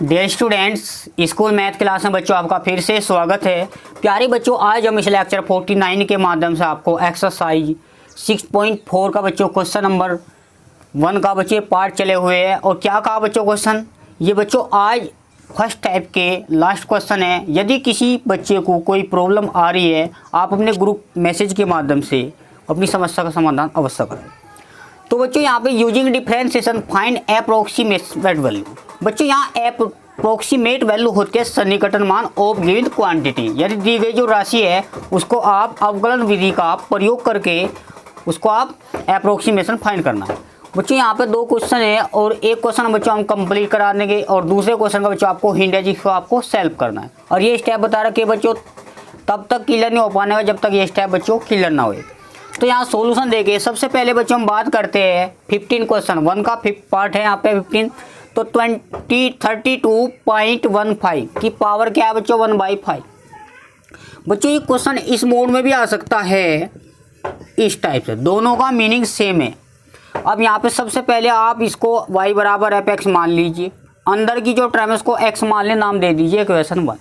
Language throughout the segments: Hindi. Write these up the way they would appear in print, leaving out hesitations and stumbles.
Dear students, school math class में बच्चों आपका फिर से स्वागत है। प्यारे बच्चों, आज हम इस लेक्चर 49 के माध्यम से आपको एक्सरसाइज 6.4 का बच्चों क्वेश्चन नंबर 1 का बच्चे पार्ट चले हुए हैं। और क्या कहा बच्चों क्वेश्चन, ये बच्चों आज फर्स्ट टाइप के लास्ट क्वेश्चन है। यदि किसी बच्चे को कोई प्रॉब्लम आ रही है, आप अपने ग्रुप मैसेज के माध्यम से अपनी समस्या का समाधान अवश्य करें। तो बच्चों यहाँ पे using differentiation find approximate value. बच्चों यहाँ एप्रोक्सीमेट वैल्यू होती है सन्निकटन मान ऑफ गिवन क्वांटिटी। यदि दी गई जो राशि है उसको आप अवकलन विधि का प्रयोग करके उसको आप एप्रोक्सीमेशन फाइंड करना है। बच्चों यहाँ पे 2 क्वेश्चन है और एक क्वेश्चन बच्चों हम कंप्लीट करा देंगे और दूसरे क्वेश्चन का बच्चों आपको हिंट है जिसको आपको सॉल्व करना है। और ये स्टेप बता रखे बच्चों तब तक क्लियर नहीं हो पाने का जब तक ये स्टेप बच्चों क्लियर ना हो। तो यहाँ सॉल्यूशन देखे सबसे पहले बच्चों हम बात करते हैं 15 क्वेश्चन 1 का 5th पार्ट है यहाँ पे 15। तो 32.15 की पावर क्या है बच्चों 1/5। बच्चों ये क्वेश्चन इस मोड में भी आ सकता है, इस टाइप से, दोनों का मीनिंग सेम है। अब यहाँ पे सबसे पहले आप इसको y बराबर fx मान लीजिए, अंदर की जो टर्म है उसको x मान ले, नाम दे दीजिए क्वेश्चन 1।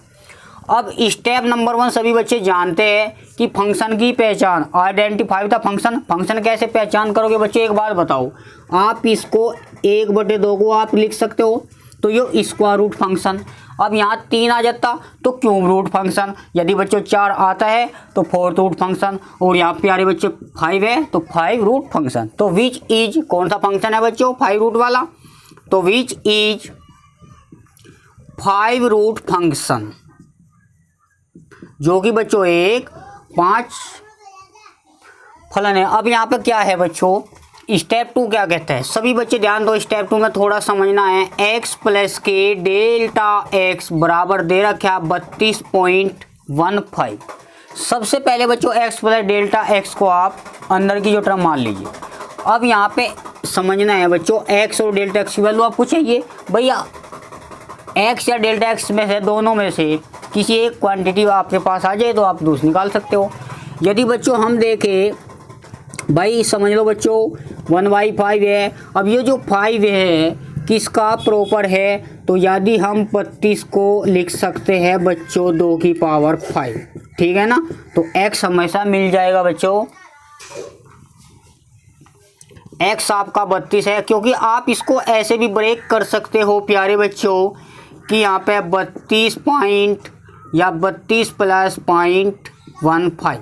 अब स्टेप नंबर 1 सभी बच्चे जानते हैं कि फंक्शन की पहचान, आइडेंटिफाई द फंक्शन। फंक्शन कैसे पहचान करोगे बच्चे, एक बात बताओ। आप इसको 1/2 को आप लिख सकते हो तो ये स्क्वायर रूट फंक्शन। अब यहाँ 3 आ जाता तो क्यूब रूट फंक्शन। यदि बच्चों 4 आता है तो 4th रूट फंक्शन। और यहाँ प्यारे बच्चे 5 है तो 5 रूट फंक्शन। तो विच इज कौन सा फंक्शन है बच्चों 5 रूट वाला, तो विच इज 5 रूट फंक्शन, जो कि बच्चों एक 5 फलन है। अब यहाँ पे क्या है बच्चों, स्टेप 2 क्या कहता है, सभी बच्चे ध्यान दो। स्टेप 2 में थोड़ा समझना है। x प्लस के डेल्टा x बराबर दे रखा 32.15। सबसे पहले बच्चों x प्लस डेल्टा x को आप अंदर की जो टर्म मान लीजिए। अब यहाँ पे समझना है बच्चों, x और डेल्टा x की वैल्यू आपको चाहिए भैया। x या डेल्टा x में से दोनों में से किसी एक क्वांटिटी आपके पास आ जाए तो आप दूसरी निकाल सकते हो। यदि बच्चों हम देखें, भाई समझ लो बच्चों 1/5 है। अब ये जो 5 है किसका प्रॉपर है, तो यदि हम 32 को लिख सकते हैं बच्चों 2 की पावर 5, ठीक है ना। तो x हमेशा मिल जाएगा बच्चों, x आपका 32 है। क्योंकि आप इसको ऐसे भी ब्रेक कर सकते हो प्यारे बच्चों कि यहाँ पे 32 पॉइंट या 32 प्लस 0.15।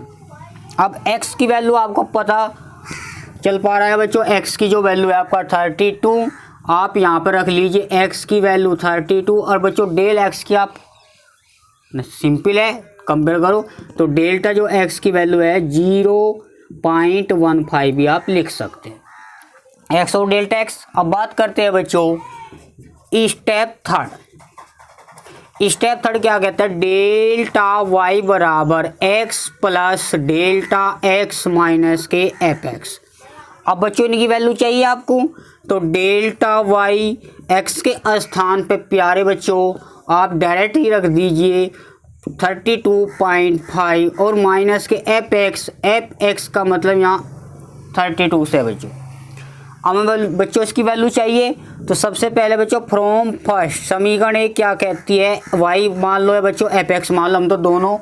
अब x की वैल्यू आपको पता चल पा रहा है बच्चों, x की जो वैल्यू है आपका 32, आप यहाँ पर रख लीजिए x की वैल्यू 32। और बच्चों डेल x की आप सिंपल है, कंपेयर करो तो डेल्टा जो x की वैल्यू है 0.15 भी आप लिख सकते हैं, x और डेल्टा x। अब बात करते हैं बच्चों स्टेप 3। स्टेप 3 क्या कहता है, डेल्टा y बराबर x plus delta x minus के fx। अब बच्चों इनकी वैल्यू चाहिए आपको, तो डेल्टा y x के स्थान पे प्यारे बच्चों आप डायरेक्ट ही रख दीजिए 32.5 और माइनस के fx का मतलब यहाँ 32 से बच्चों। अब हमें बच्चों इसकी वैल्यू चाहिए, तो सबसे पहले बच्चों फ्रॉम फर्स्ट समीकरण एक क्या कहती है, y मान लो है बच्चों, fx मान लो, हम तो दोनों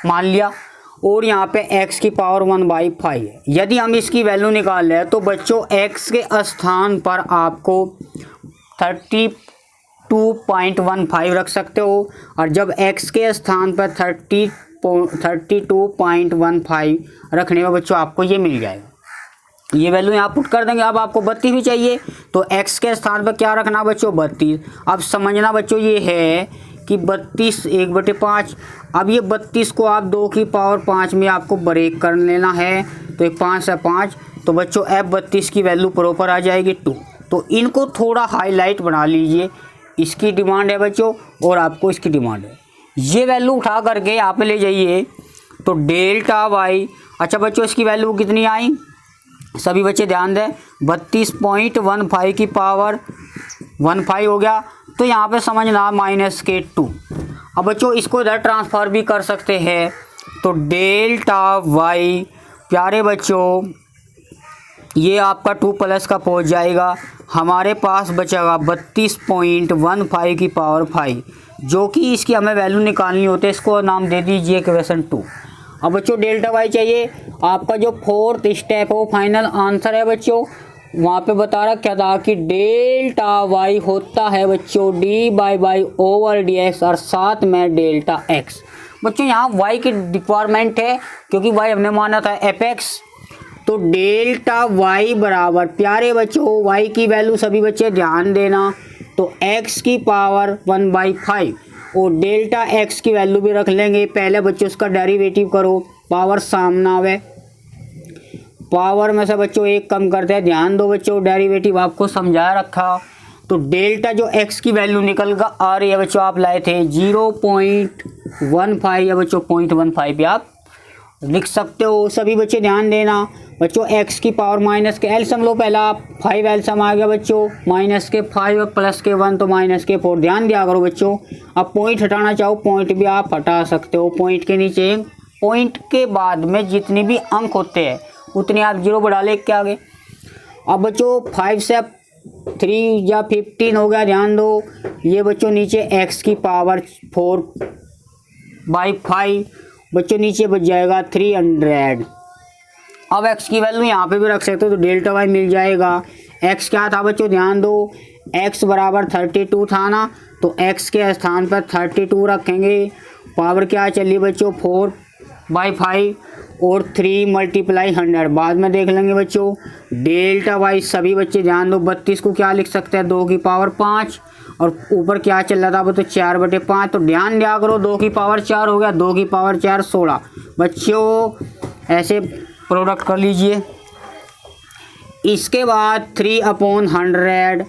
मान लिया। और यहाँ पे x की पावर 1/5 है। यदि हम इसकी वैल्यू निकाल लें तो बच्चों x के स्थान पर आपको 32.15 रख सकते हो। और जब x के स्थान पर 32.15 रखने में बच्चों आपको ये मिल जाएगा, ये वैल्यू यहाँ पुट कर देंगे। अब आपको 32 भी चाहिए तो x के स्थान पर क्या रखना बच्चों 32। अब समझना बच्चों ये है कि 32 1/5। अब ये 32 को आप 2 की पावर 5 में आपको ब्रेक कर लेना है, तो एक 5 से 5, तो बच्चों f32 की वैल्यू प्रॉपर आ जाएगी 2। तो इनको थोड़ा हाईलाइट बना लीजिए, इसकी डिमांड है बच्चों और आपको इसकी डिमांड है। ये वैल्यू उठा करके यहाँ पे ले जाइए तो डेल्टा y, अच्छा बच्चों इसकी वैल्यू कितनी आई, सभी बच्चे ध्यान दें, 32.15 की पावर 15 हो गया। तो यहाँ पे समझना माइनस के 2। अब बच्चों इसको इधर ट्रांसफर भी कर सकते हैं, तो डेल्टा y प्यारे बच्चों ये आपका 2 प्लस का पहुँच जाएगा हमारे पास बचेगा 32.15 की पावर 5, जो कि इसकी हमें वैल्यू निकालनी होती है। इसको नाम दे दीजिए इक्वेशन 2। अब बच्चों डेल्टा वाई चाहिए। आपका जो फोर्थ स्टेप है वो फाइनल आंसर है बच्चों। वहाँ पे बता रहा क्या था कि डेल्टा वाई होता है बच्चों dy//ओवर/dx और साथ में डेल्टा x। बच्चों यहाँ y की रिक्वायरमेंट है क्योंकि y हमने माना था fx, तो डेल्टा y बराबर प्यारे बच्चों y की वैल्यू सभी बच्चे ध्यान देना, तो x की पावर 1/5 और डेल्टा x की वैल्यू भी रख लेंगे। पहले बच्चों उसका डेरिवेटिव करो, पावर सामना है, पावर में से बच्चों एक कम करते हैं। ध्यान दो बच्चों डेरिवेटिव आपको समझा रखा, तो डेल्टा जो x की वैल्यू निकल कर आ रही है बच्चों, आप लाए थे 0.15 या बच्चों 0.15 भी आप लिख सकते हो। सभी बच्चे ध्यान देना बच्चों, x की पावर माइनस के एलसीएम लो, पहला 5 एलसीएम आ गया बच्चों, माइनस के 5 और प्लस के 1 तो माइनस के 4। ध्यान दिया करो बच्चों। अब पॉइंट हटाना चाहो पॉइंट भी आप हटा सकते हो, पॉइंट के नीचे पॉइंट के बाद में जितनी भी अंक होते हैं उतनी आप जीरो बढ़ा ले के आगे। अब बच्चों 5 से 3 या 15 हो गया, ध्यान दो। ये बच्चों नीचे x की पावर 4/5 बच्चों नीचे बच जाएगा 300। अब x की वैल्यू यहाँ पे भी रख सकते हो, तो डेल्टा वाई मिल जाएगा। x क्या था बच्चों, ध्यान दो, x बराबर 32 था ना, तो x के स्थान पर 32 रखेंगे। पावर क्या चली बच्चों 4/5 और 3 × 100 बाद में देख लेंगे बच्चों। डेल्टा वाई सभी बच्चे ध्यान दो, 32 को क्या लिख सकते हैं 2 की पावर 5 और ऊपर क्या चल रहा था वो तो 4/5, तो ध्यान दिया करो 2 की पावर 4 हो गया, 2 की पावर 4 16। बच्चों ऐसे प्रोडक्ट कर लीजिए। इसके बाद 3/100।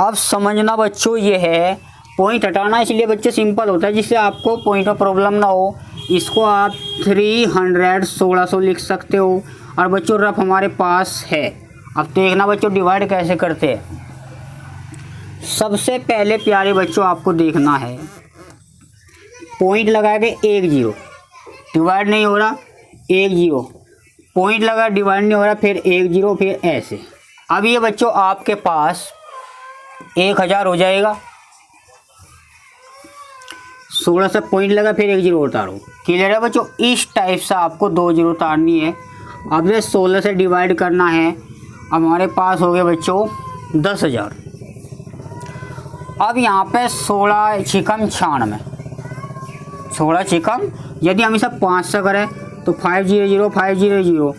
अब समझना बच्चों ये है पॉइंट हटाना, इसलिए बच्चे सिंपल होता है जिससे आपको पॉइंट में प्रॉब्लम ना हो। इसको आप 300 1600 लिख सकते हो और बच्चों रफ हमारे पास है। अब देखना बच्चों डिवाइड कैसे करते हैं। सबसे पहले प्यारे बच्चों आपको देखना है, पॉइंट लगा के 1 0 डिवाइड नहीं हो रहा, 1 0 पॉइंट लगा डिवाइड नहीं हो रहा, फिर 1 0 फिर ऐसे। अब ये बच्चों आपके पास 1000 हो जाएगा, 16 से पॉइंट लगा फिर 1 0 उतारो। क्लियर है बच्चों, इस टाइप से आपको 2 0 उतारनी है। अब ये 16 से डिवाइड करना है। अब हमारे पास हो गए बच्चों 10,000। अब यहाँ पे 16 छिकम 96, 16 छिकम, यदि हम इसे 5 से करें तो 500 500,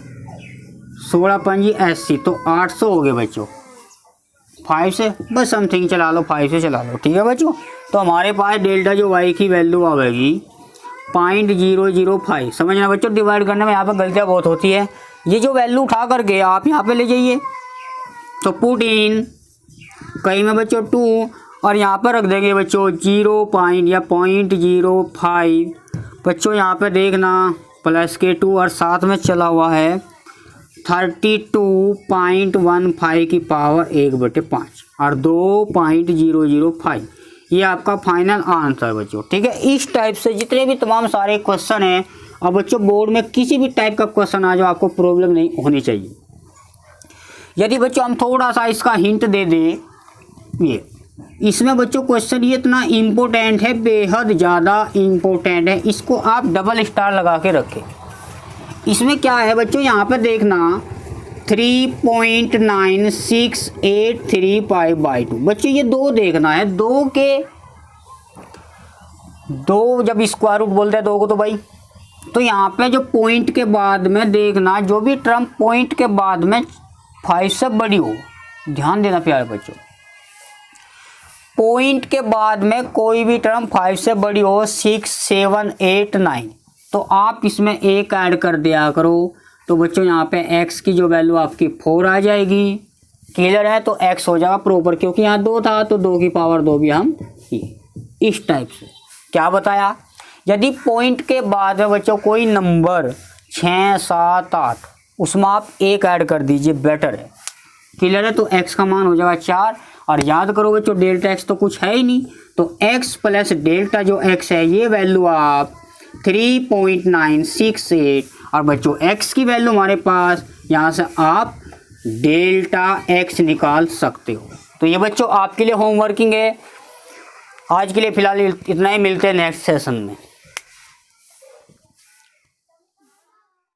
16 पंजी 80, तो 800 हो गए बच्चों। 5 से बस समथिंग चला लो, 5 से चला लो, ठीक है बच्चों। तो हमारे पास डेल्टा जो वाई की वैल्यू आएगी 0.005। समझना बच्चों, डिवाइड करने में यहाँ पर गलतियाँ बहुत होती है। ये जो वैल्यू उठा करके आप यहाँ पे ले जाइए, तो पुट इन कहीं में बच्चों 2 और यहाँ पर रख देंगे बच्चों 0.05 बच्चों। यहाँ पे देखना प्लस के 2 और साथ में चला हुआ है 32.15 की पावर 1/5 और 2.005। ये आपका फाइनल आंसर बच्चों, ठीक है। इस टाइप से जितने भी तमाम सारे क्वेश्चन हैं, और बच्चों बोर्ड में किसी भी टाइप का क्वेश्चन आ जाओ आपको प्रॉब्लम नहीं होनी चाहिए। यदि बच्चों हम थोड़ा सा इसका हिंट दे दें, ये इसमें बच्चों क्वेश्चन ये इतना इम्पोर्टेंट है, बेहद ज़्यादा इम्पोर्टेंट है, इसको आप डबल स्टार लगा के रखें। इसमें क्या है बच्चों, यहाँ पे देखना 3.9685/2 बच्चों, ये 2 देखना है। 2 जब स्क्वायर रूट बोलते हैं 2 को, तो भाई तो यहाँ पे जो पॉइंट के बाद में देखना, जो भी टर्म पॉइंट के बाद में 5 से बड़ी हो, ध्यान देना प्यारे बच्चों, पॉइंट के बाद में कोई भी टर्म 5 से बड़ी हो, 6 7 8 9, तो आप इसमें 1 ऐड कर दिया करो। तो बच्चों यहाँ पे x की जो वैल्यू आपकी 4 आ जाएगी। क्लियर है, तो x हो जाएगा प्रॉपर, क्योंकि यहाँ 2 था तो 2 की पावर 2 भी हम इस टाइप से क्या बताया। यदि पॉइंट के बाद में बच्चों कोई नंबर 6 7 8, उसमें आप 1 ऐड कर दीजिए, बेटर है। क्लियर है, तो x का मान हो जाएगा 4। और याद करो बच्चों डेल्टा x तो कुछ है ही नहीं, तो x प्लस डेल्टा जो x है ये वैल्यू आप 3.968, और बच्चों x की वैल्यू हमारे पास यहाँ से आप डेल्टा एक्स निकाल सकते हो। तो ये बच्चों आपके लिए होमवर्किंग है। आज के लिए फ़िलहाल इतना ही, मिलते हैं नेक्स्ट सेशन में।